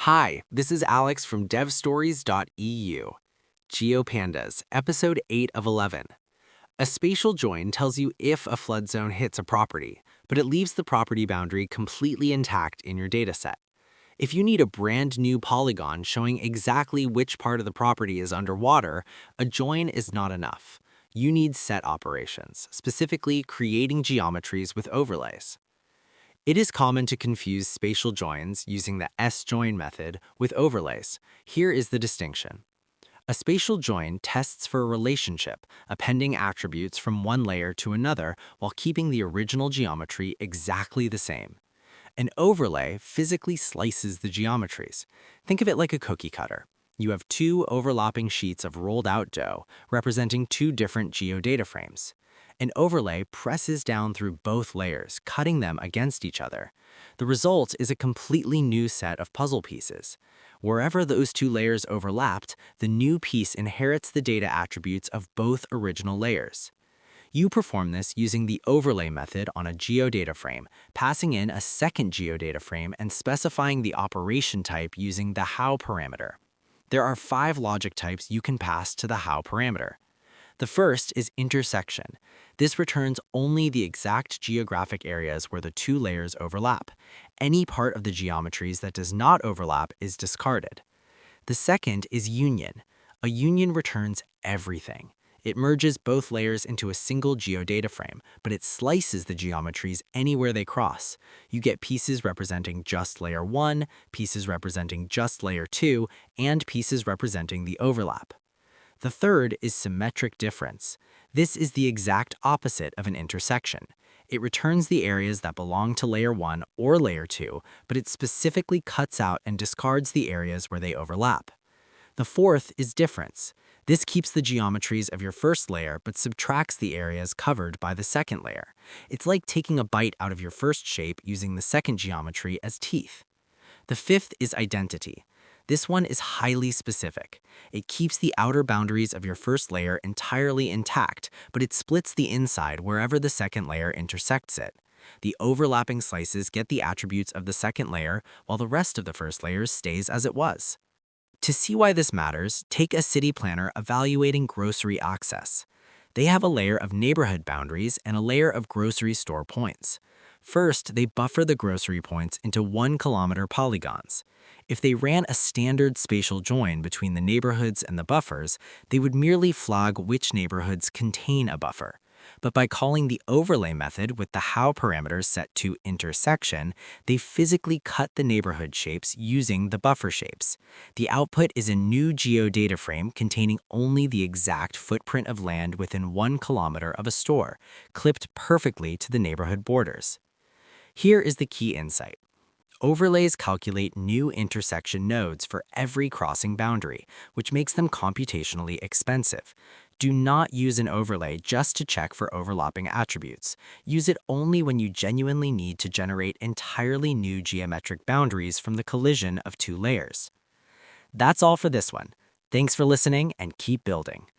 Hi, this is Alex from devstories.eu. GeoPandas, episode 8 of 11. A spatial join tells you if a flood zone hits a property, but it leaves the property boundary completely intact in your dataset. If you need a brand new polygon showing exactly which part of the property is underwater, a join is not enough. You need set operations, specifically creating geometries with overlays. It is common to confuse spatial joins using the S-join method with overlays. Here is the distinction. A spatial join tests for a relationship, appending attributes from one layer to another while keeping the original geometry exactly the same. An overlay physically slices the geometries. Think of it like a cookie cutter. You have two overlapping sheets of rolled out dough, representing two different geodata frames. An overlay presses down through both layers, cutting them against each other. The result is a completely new set of puzzle pieces. Wherever those two layers overlapped, the new piece inherits the data attributes of both original layers. You perform this using the overlay method on a geodata frame, passing in a second geodata frame and specifying the operation type using the how parameter. There are 5 logic types you can pass to the how parameter. The first is intersection. This returns only the exact geographic areas where the two layers overlap. Any part of the geometries that does not overlap is discarded. The second is union. A union returns everything. It merges both layers into a single geodata frame, but it slices the geometries anywhere they cross. You get pieces representing just layer 1, pieces representing just layer 2, and pieces representing the overlap. The third is symmetric difference. This is the exact opposite of an intersection. It returns the areas that belong to layer 1 or layer 2, but it specifically cuts out and discards the areas where they overlap. The fourth is difference. This keeps the geometries of your first layer but subtracts the areas covered by the second layer. It's like taking a bite out of your first shape using the second geometry as teeth. The fifth is identity. This one is highly specific. It keeps the outer boundaries of your first layer entirely intact, but it splits the inside wherever the second layer intersects it. The overlapping slices get the attributes of the second layer, while the rest of the first layer stays as it was. To see why this matters, take a city planner evaluating grocery access. They have a layer of neighborhood boundaries and a layer of grocery store points. First, they buffer the grocery points into 1-kilometer polygons. If they ran a standard spatial join between the neighborhoods and the buffers, they would merely flag which neighborhoods contain a buffer. But by calling the overlay method with the how parameters set to intersection, they physically cut the neighborhood shapes using the buffer shapes. The output is a new geodata frame containing only the exact footprint of land within 1 kilometer of a store, clipped perfectly to the neighborhood borders. Here is the key insight. Overlays calculate new intersection nodes for every crossing boundary, which makes them computationally expensive. Do not use an overlay just to check for overlapping attributes. Use it only when you genuinely need to generate entirely new geometric boundaries from the collision of two layers. That's all for this one. Thanks for listening and keep building.